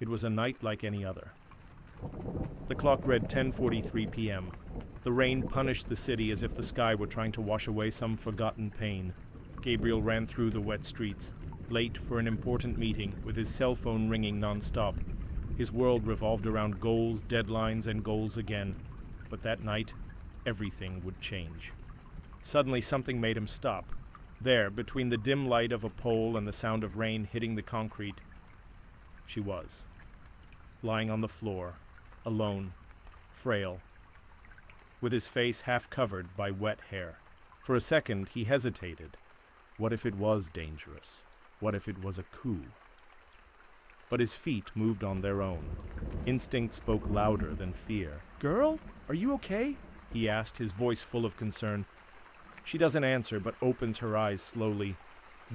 It was a night like any other. The clock read 10:43 p.m. The rain punished the city as if the sky were trying to wash away some forgotten pain. Gabriel ran through the wet streets, late for an important meeting, with his cell phone ringing non-stop. His world revolved around goals, deadlines, and goals again. But that night, everything would change. Suddenly, something made him stop. There, between the dim light of a pole and the sound of rain hitting the concrete, she was, lying on the floor, alone, frail, with his face half covered by wet hair. For a second, he hesitated. What if it was dangerous? What if it was a coup? But his feet moved on their own. Instinct spoke louder than fear. "Girl, are you okay?" he asked, his voice full of concern. She doesn't answer, but opens her eyes slowly.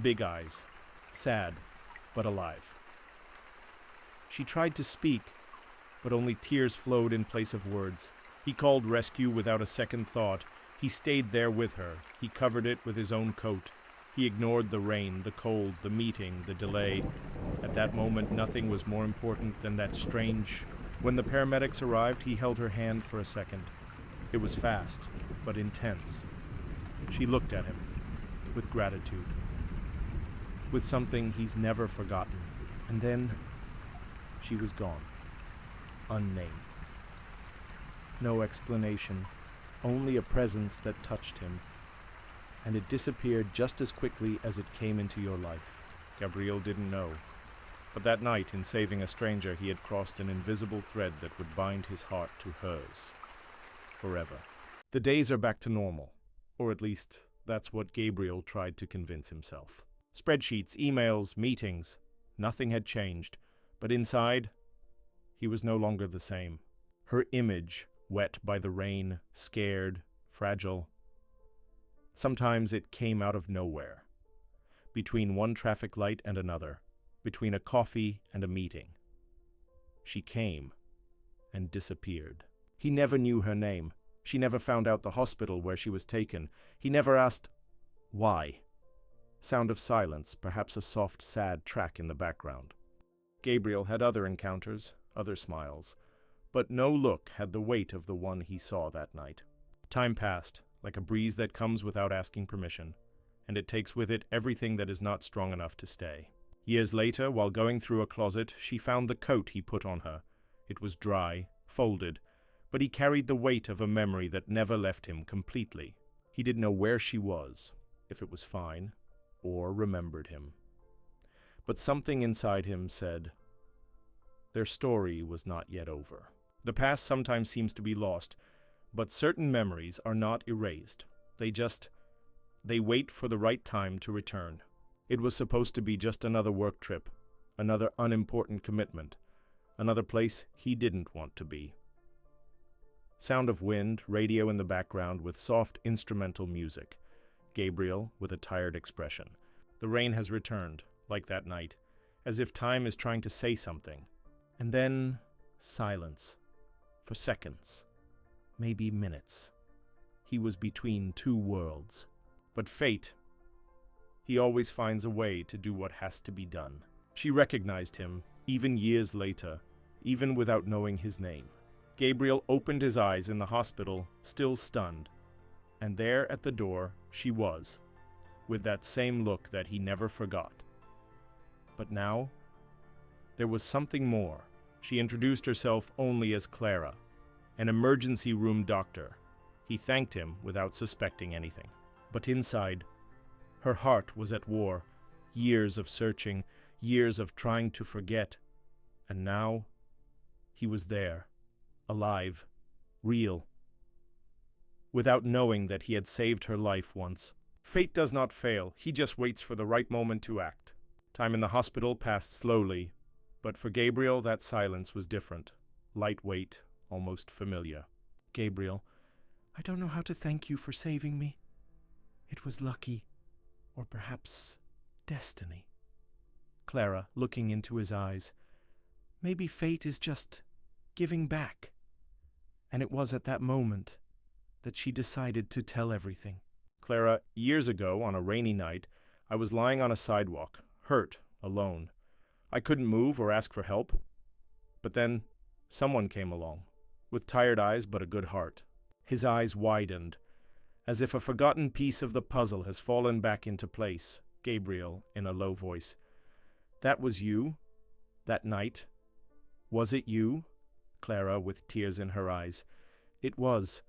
Big eyes, sad, but alive. She tried to speak, but only tears flowed in place of words. He called rescue without a second thought. He stayed there with her. He covered it with his own coat. He ignored the rain, the cold, the meeting, the delay. At that moment, nothing was more important than that strange... When the paramedics arrived, he held her hand for a second. It was fast, but intense. She looked at him, with gratitude, with something he's never forgotten. And then, she was gone, unnamed. No explanation, only a presence that touched him. And it disappeared just as quickly as it came into your life. Gabriel didn't know. But that night, in saving a stranger, he had crossed an invisible thread that would bind his heart to hers. Forever. The days are back to normal. Or at least, that's what Gabriel tried to convince himself. Spreadsheets, emails, meetings. Nothing had changed. But inside, he was no longer the same. Her image, wet by the rain, scared, fragile. Sometimes it came out of nowhere. Between one traffic light and another. Between a coffee and a meeting. She came and disappeared. He never knew her name. She never found out the hospital where she was taken. He never asked, why? Sound of silence, perhaps a soft, sad track in the background. Gabriel had other encounters, other smiles, but no look had the weight of the one he saw that night. Time passed, like a breeze that comes without asking permission, and it takes with it everything that is not strong enough to stay. Years later, while going through a closet, she found the coat he put on her. It was dry, folded, but he carried the weight of a memory that never left him completely. He didn't know where she was, if it was fine, or remembered him. But something inside him said, their story was not yet over. The past sometimes seems to be lost, but certain memories are not erased. They wait for the right time to return. It was supposed to be just another work trip, another unimportant commitment, another place he didn't want to be. Sound of wind, radio in the background with soft instrumental music. Gabriel with a tired expression. The rain has returned, like that night, as if time is trying to say something. And then silence. For seconds. Maybe minutes. He was between two worlds. But fate, he always finds a way to do what has to be done. She recognized him, even years later, even without knowing his name. Gabriel opened his eyes in the hospital, still stunned. And there at the door, she was, with that same look that he never forgot. But now, there was something more. She introduced herself only as Clara, an emergency room doctor. He thanked him without suspecting anything. But inside, her heart was at war. Years of searching, years of trying to forget. And now, he was there, alive, real. Without knowing that he had saved her life once. Fate does not fail, he just waits for the right moment to act. Time in the hospital passed slowly, but for Gabriel that silence was different. Lightweight, almost familiar. Gabriel, I don't know how to thank you for saving me. It was lucky, or perhaps destiny. Clara, looking into his eyes. Maybe fate is just giving back. And it was at that moment that she decided to tell everything. Clara, years ago, on a rainy night, I was lying on a sidewalk, hurt, alone. I couldn't move or ask for help. But then, someone came along, with tired eyes but a good heart. His eyes widened, as if a forgotten piece of the puzzle has fallen back into place. Gabriel, in a low voice. That was you? That night? Was it you? Clara, with tears in her eyes. It was,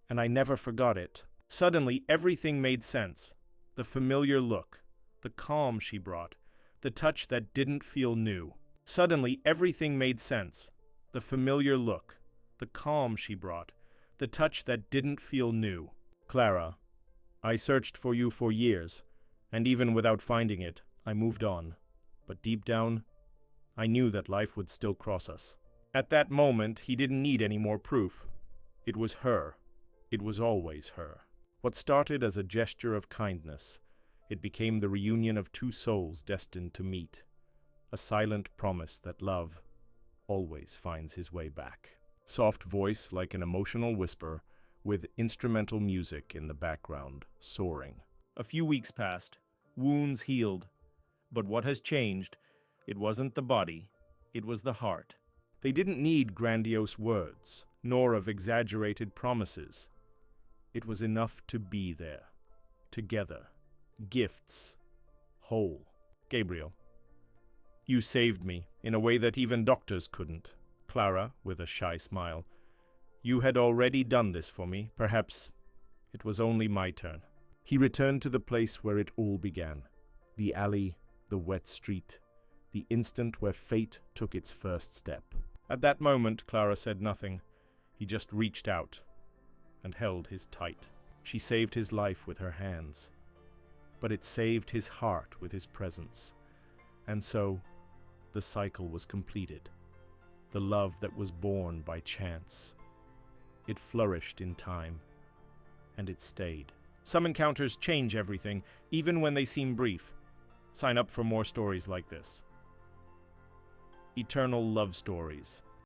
and I never forgot it. Suddenly, everything made sense. The familiar look, the calm she brought, the touch that didn't feel new. Suddenly, everything made sense. The familiar look, the calm she brought, the touch that didn't feel new. Clara, I searched for you for years, and even without finding it, I moved on. But deep down, I knew that life would still cross us. At that moment, he didn't need any more proof. It was her. It was always her. What started as a gesture of kindness, it became the reunion of two souls destined to meet. A silent promise that love always finds his way back. Soft voice like an emotional whisper, with instrumental music in the background, soaring. A few weeks passed. Wounds healed. But what has changed? It wasn't the body. It was the heart. They didn't need grandiose words, nor of exaggerated promises. It was enough to be there. Together. Gifts. Whole. Gabriel. You saved me in a way that even doctors couldn't. Clara, with a shy smile. You had already done this for me. Perhaps it was only my turn. He returned to the place where it all began. The alley, the wet street, the instant where fate took its first step. At that moment, Clara said nothing. He just reached out and held his tight. She saved his life with her hands, but it saved his heart with his presence. And so, the cycle was completed. The love that was born by chance. It flourished in time, and it stayed. Some encounters change everything, even when they seem brief. Sign up for more stories like this. Eternal Love Stories.